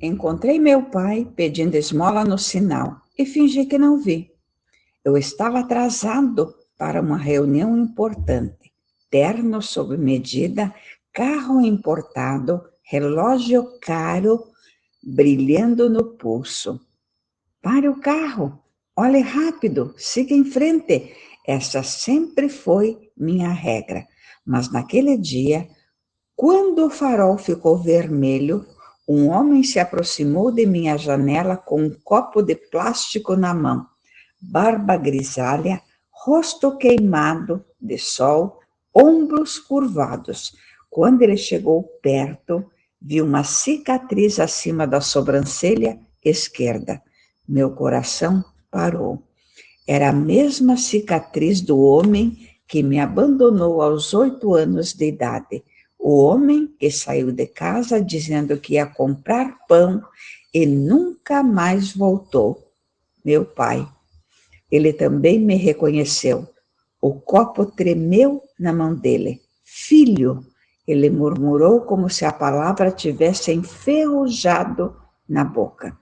Encontrei meu pai pedindo esmola no sinal e fingi que não vi. Eu estava atrasado para uma reunião importante. Terno sob medida, carro importado, relógio caro brilhando no pulso. Pare o carro, olhe rápido, siga em frente. Essa sempre foi minha regra. Mas naquele dia, quando o farol ficou vermelho, um homem se aproximou de minha janela com um copo de plástico na mão, barba grisalha, rosto queimado de sol, ombros curvados. Quando ele chegou perto, vi uma cicatriz acima da sobrancelha esquerda. Meu coração parou. Era a mesma cicatriz do homem que me abandonou aos 8 anos de idade. O homem que saiu de casa dizendo que ia comprar pão e nunca mais voltou. Meu pai. Ele também me reconheceu. O copo tremeu na mão dele. Filho, ele murmurou como se a palavra tivesse enferrujado na boca.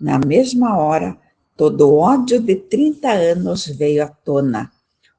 Na mesma hora, todo o ódio de 30 anos veio à tona.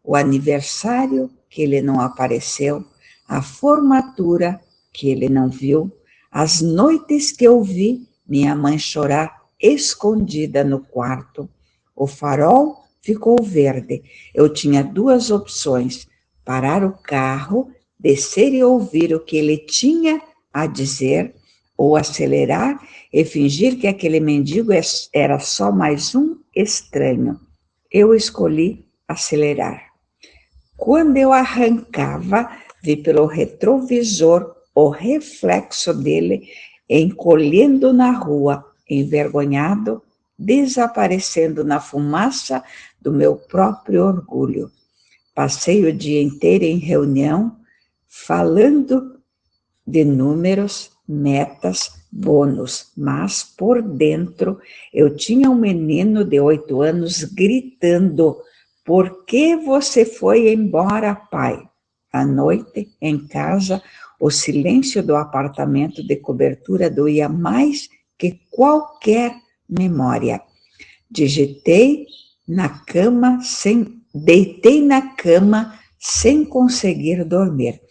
O aniversário que ele não apareceu, a formatura que ele não viu, as noites que eu vi minha mãe chorar escondida no quarto. O farol ficou verde. Eu tinha duas opções: parar o carro, descer e ouvir o que ele tinha a dizer, ou acelerar e fingir que aquele mendigo era só mais um estranho. Eu escolhi acelerar. Quando eu arrancava, vi pelo retrovisor o reflexo dele encolhendo na rua, envergonhado, desaparecendo na fumaça do meu próprio orgulho. Passei o dia inteiro em reunião, falando de números, metas, bônus, mas por dentro eu tinha um menino de 8 anos gritando: por que você foi embora, pai? À noite, em casa, o silêncio do apartamento de cobertura doía mais que qualquer memória. Deitei na cama sem conseguir dormir.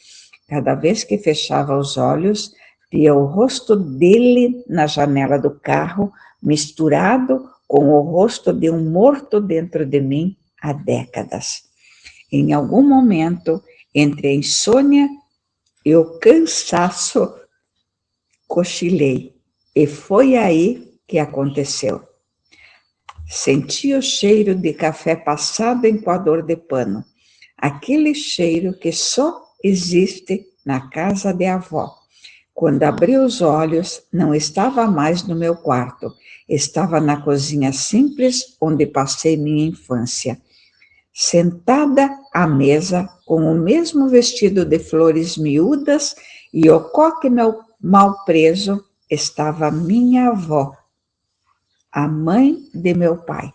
Cada vez que fechava os olhos, via o rosto dele na janela do carro, misturado com o rosto de um morto dentro de mim há décadas. Em algum momento, entre a insônia e o cansaço, cochilei. E foi aí que aconteceu. Senti o cheiro de café passado em coador de pano. Aquele cheiro que só existe na casa de avó. Quando abri os olhos, não estava mais no meu quarto. Estava na cozinha simples onde passei minha infância. Sentada à mesa, com o mesmo vestido de flores miúdas e o coque mal preso, estava minha avó, a mãe de meu pai.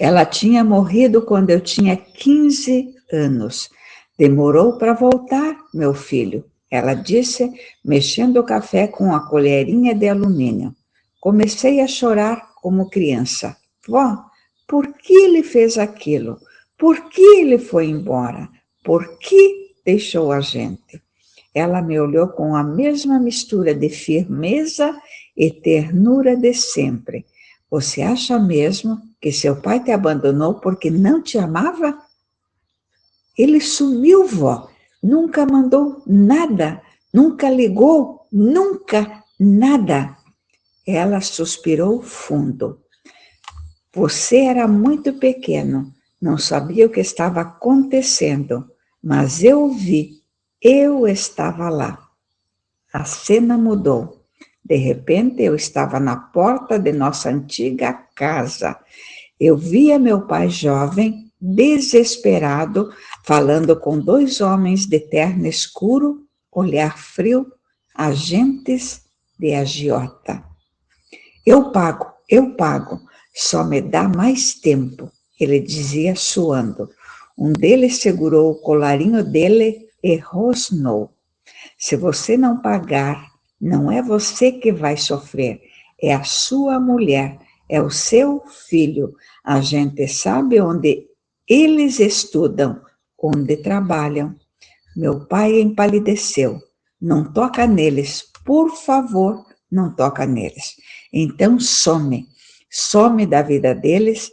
Ela tinha morrido quando eu tinha 15 anos. Demorou para voltar, meu filho, ela disse, mexendo o café com a colherinha de alumínio. Comecei a chorar como criança. Vó, por que ele fez aquilo? Por que ele foi embora? Por que deixou a gente? Ela me olhou com a mesma mistura de firmeza e ternura de sempre. Você acha mesmo que seu pai te abandonou porque não te amava? Ele sumiu, vó. Nunca mandou nada. Nunca ligou. Nunca nada. Ela suspirou fundo. Você era muito pequeno. Não sabia o que estava acontecendo. Mas eu vi. Eu estava lá. A cena mudou. De repente, eu estava na porta de nossa antiga casa. Eu via meu pai jovem, desesperado, falando com dois homens de terno escuro, olhar frio, agentes de agiota. Eu pago, só me dá mais tempo, ele dizia suando. Um deles segurou o colarinho dele e rosnou. Se você não pagar, Não é você que vai sofrer, é a sua mulher, é o seu filho. A gente sabe onde eles estudam, onde trabalham. Meu pai empalideceu. Não toca neles, por favor, não toca neles. Então some da vida deles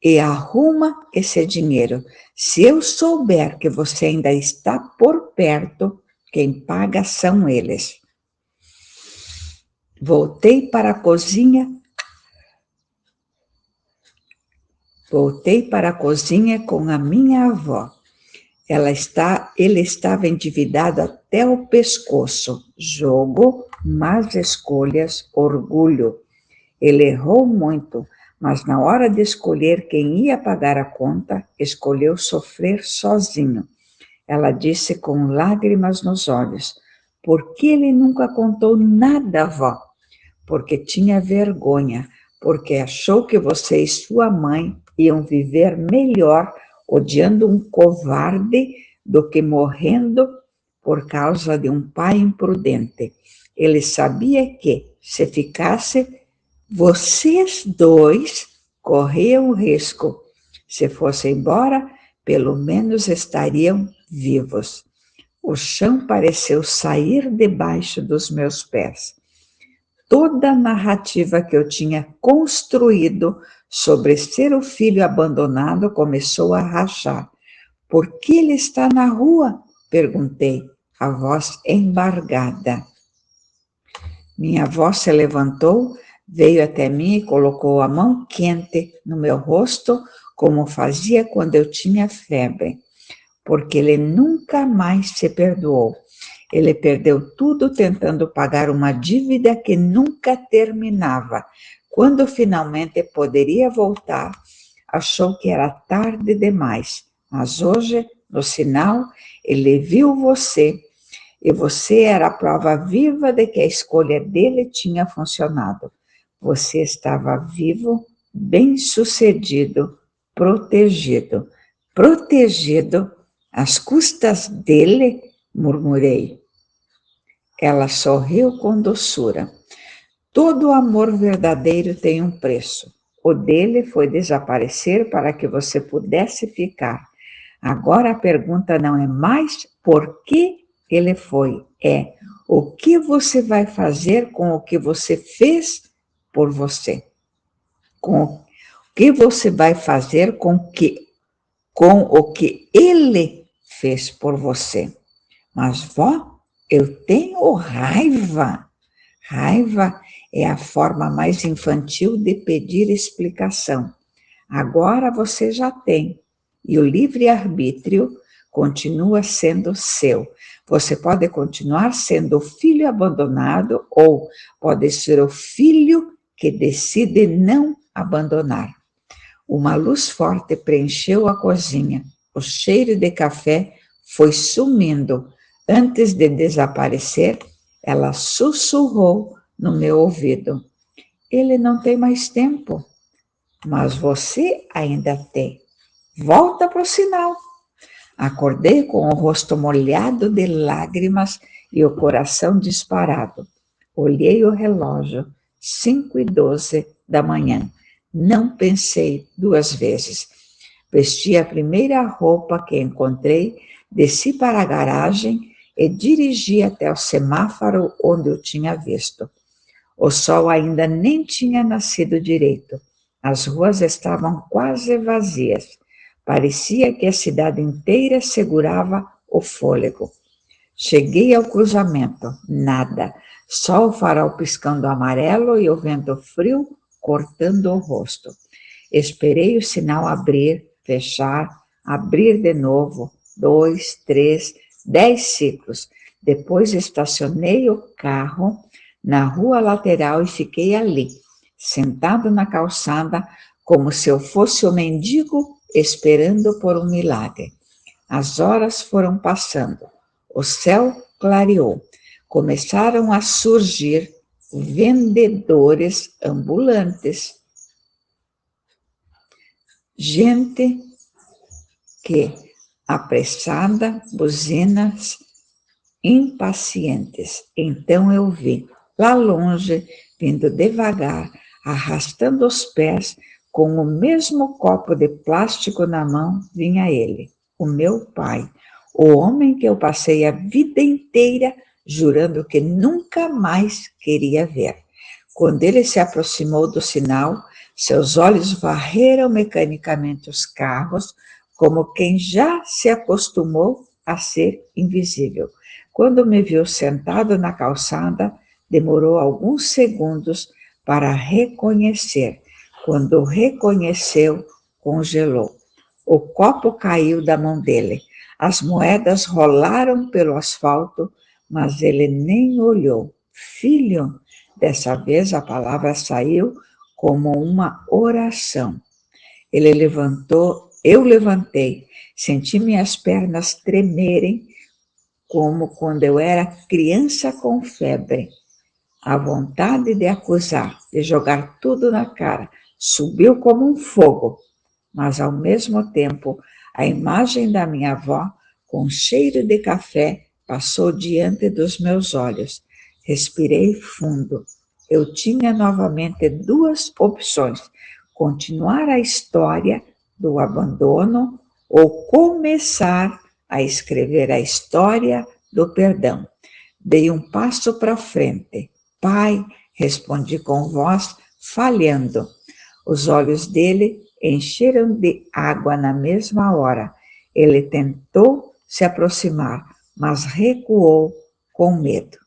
e arruma esse dinheiro. Se eu souber que você ainda está por perto, quem paga são eles. Voltei para a cozinha com a minha avó. Ele estava endividado até o pescoço. Jogo, más escolhas, orgulho. Ele errou muito, mas na hora de escolher quem ia pagar a conta, escolheu sofrer sozinho. Ela disse com lágrimas nos olhos: por que ele nunca contou nada, avó? Porque tinha vergonha, porque achou que você e sua mãe iam viver melhor odiando um covarde do que morrendo por causa de um pai imprudente. Ele sabia que, se ficasse, vocês dois corriam risco. Se fosse embora, pelo menos estariam vivos. O chão pareceu sair debaixo dos meus pés. Toda a narrativa que eu tinha construído sobre ser o filho abandonado começou a rachar. Por que ele está na rua? Perguntei, a voz embargada. Minha avó se levantou, veio até mim e colocou a mão quente no meu rosto, como fazia quando eu tinha febre. Porque ele nunca mais se perdoou. Ele perdeu tudo tentando pagar uma dívida que nunca terminava. Quando finalmente poderia voltar, achou que era tarde demais. Mas hoje, no sinal, ele viu você, e você era a prova viva de que a escolha dele tinha funcionado. Você estava vivo, bem-sucedido, protegido. Protegido às custas dele, murmurei. Ela sorriu com doçura. Todo amor verdadeiro tem um preço. O dele foi desaparecer para que você pudesse ficar. Agora a pergunta não é mais por que ele foi, é o que você vai fazer com o que você fez por você. Com o que você vai fazer com o que ele fez por você. Mas, vó, eu tenho raiva. Raiva é a forma mais infantil de pedir explicação. Agora você já tem. E o livre-arbítrio continua sendo seu. Você pode continuar sendo o filho abandonado ou pode ser o filho que decide não abandonar. Uma luz forte preencheu a cozinha. O cheiro de café foi sumindo. Antes de desaparecer, ela sussurrou no meu ouvido. Ele não tem mais tempo, mas você ainda tem. Volta para o sinal. Acordei com o rosto molhado de lágrimas e o coração disparado. Olhei o relógio, 5h12 da manhã. Não pensei 2 vezes. Vesti a primeira roupa que encontrei, desci para a garagem e dirigi até o semáforo onde eu tinha visto. O sol ainda nem tinha nascido direito. As ruas estavam quase vazias. Parecia que a cidade inteira segurava o fôlego. Cheguei ao cruzamento, nada. Só o farol piscando amarelo e o vento frio cortando o rosto. Esperei o sinal abrir, fechar, abrir de novo, 2, 3, 10 ciclos. Depois estacionei o carro na rua lateral e fiquei ali, sentado na calçada, como se eu fosse o mendigo esperando por um milagre. As horas foram passando, o céu clareou, começaram a surgir vendedores ambulantes, gente que, apressada, buzinas impacientes. Então eu vi Lá longe, vindo devagar, arrastando os pés, com o mesmo copo de plástico na mão, vinha ele, o meu pai, o homem que eu passei a vida inteira jurando que nunca mais queria ver. Quando ele se aproximou do sinal, seus olhos varreram mecanicamente os carros, como quem já se acostumou a ser invisível. Quando me viu sentado na calçada, demorou alguns segundos para reconhecer. Quando reconheceu, congelou. O copo caiu da mão dele. As moedas rolaram pelo asfalto, mas ele nem olhou. Filho, dessa vez a palavra saiu como uma oração. Ele levantou, eu levantei, senti minhas pernas tremerem como quando eu era criança com febre. A vontade de acusar, de jogar tudo na cara, subiu como um fogo, mas ao mesmo tempo a imagem da minha avó, com cheiro de café, passou diante dos meus olhos. Respirei fundo. Eu tinha novamente duas opções: continuar a história do abandono ou começar a escrever a história do perdão. Dei um passo para frente. Pai, respondi com voz falhando. Os olhos dele encheram de água na mesma hora. Ele tentou se aproximar, mas recuou com medo.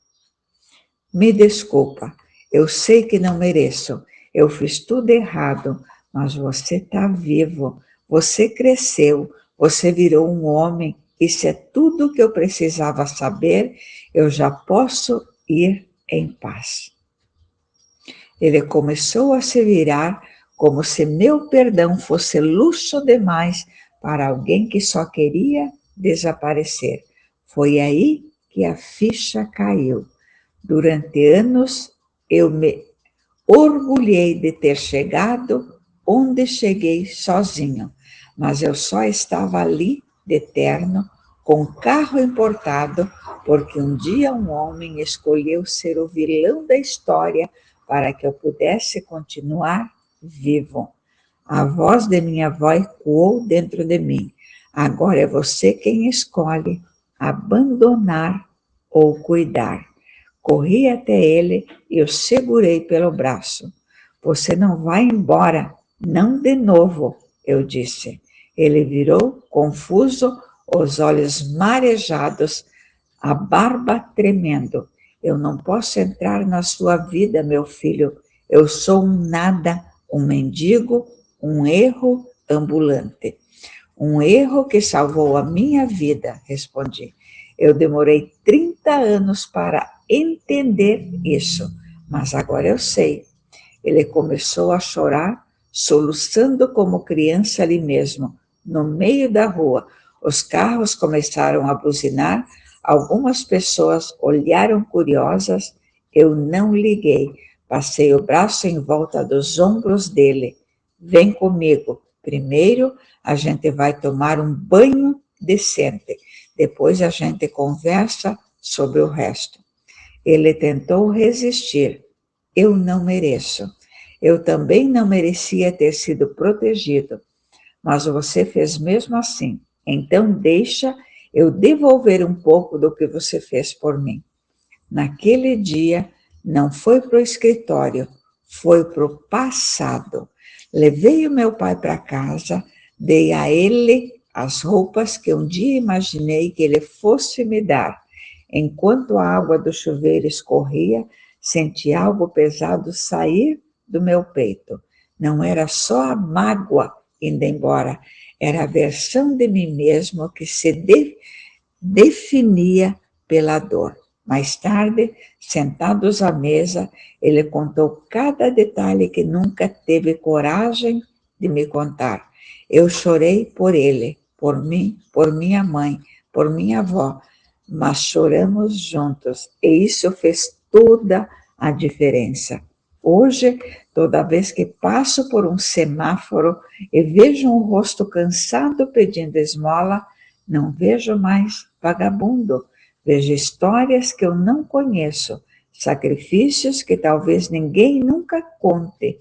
Me desculpa, eu sei que não mereço. Eu fiz tudo errado, mas você está vivo. Você cresceu, você virou um homem. Isso é tudo que eu precisava saber. Eu já posso ir em paz. Ele começou a se virar como se meu perdão fosse luxo demais para alguém que só queria desaparecer. Foi aí que a ficha caiu. Durante anos eu me orgulhei de ter chegado onde cheguei sozinho, mas eu só estava ali de terno, com carro importado, porque um dia um homem escolheu ser o vilão da história para que eu pudesse continuar vivo. A voz de minha avó ecoou dentro de mim. Agora é você quem escolhe abandonar ou cuidar. Corri até ele e o segurei pelo braço. Você não vai embora, não de novo, eu disse. Ele virou, confuso, os olhos marejados, a barba tremendo. Eu não posso entrar na sua vida, meu filho. Eu sou um nada, um mendigo, um erro ambulante. Um erro que salvou a minha vida, respondi. Eu demorei 30 anos para entender isso, mas agora eu sei. Ele começou a chorar, soluçando como criança ali mesmo, no meio da rua. Os carros começaram a buzinar, algumas pessoas olharam curiosas, eu não liguei. Passei o braço em volta dos ombros dele. Vem comigo. Primeiro, a gente vai tomar um banho decente. Depois a gente conversa sobre o resto. Ele tentou resistir. Eu não mereço. Eu também não merecia ter sido protegido, mas você fez mesmo assim. Então deixa eu devolver um pouco do que você fez por mim. Naquele dia, não foi para o escritório, foi para o passado. Levei o meu pai para casa, dei a ele as roupas que um dia imaginei que ele fosse me dar. Enquanto a água do chuveiro escorria, senti algo pesado sair do meu peito. Não era só a mágoa indo embora, era a versão de mim mesmo que se definia pela dor. Mais tarde, sentados à mesa, ele contou cada detalhe que nunca teve coragem de me contar. Eu chorei por ele, por mim, por minha mãe, por minha avó, mas choramos juntos e isso fez toda a diferença. Hoje, toda vez que passo por um semáforo e vejo um rosto cansado pedindo esmola, não vejo mais vagabundo, vejo histórias que eu não conheço, sacrifícios que talvez ninguém nunca conte,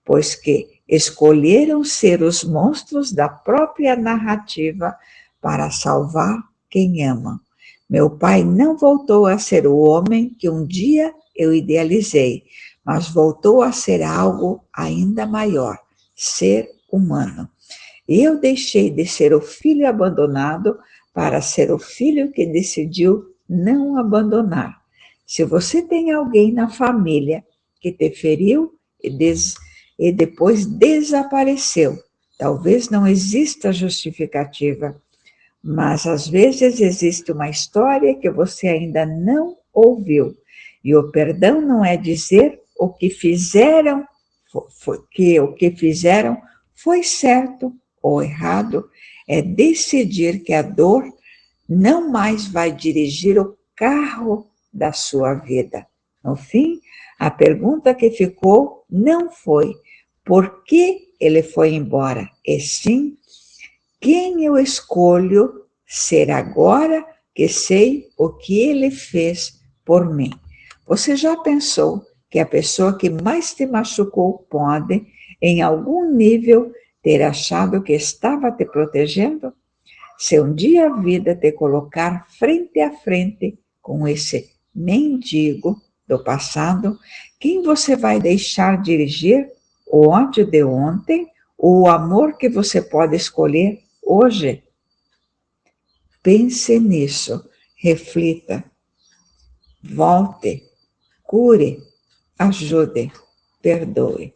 pois que escolheram ser os monstros da própria narrativa para salvar quem ama. Meu pai não voltou a ser o homem que um dia eu idealizei, mas voltou a ser algo ainda maior, ser humano. Eu deixei de ser o filho abandonado para ser o filho que decidiu não abandonar. Se você tem alguém na família que te feriu e depois desapareceu, talvez não exista justificativa, mas às vezes existe uma história que você ainda não ouviu. E o perdão não é dizer o que fizeram, que o que fizeram foi certo ou errado, é decidir que a dor não mais vai dirigir o carro da sua vida. No fim, a pergunta que ficou não foi por que ele foi embora, e sim quem eu escolho ser agora que sei o que ele fez por mim. Você já pensou que a pessoa que mais te machucou pode, em algum nível, ter achado que estava te protegendo? Se um dia a vida te colocar frente a frente com esse mendigo do passado, quem você vai deixar dirigir o ódio de ontem ou o amor que você pode escolher hoje? Pense nisso, reflita, volte, cure, ajude, perdoe.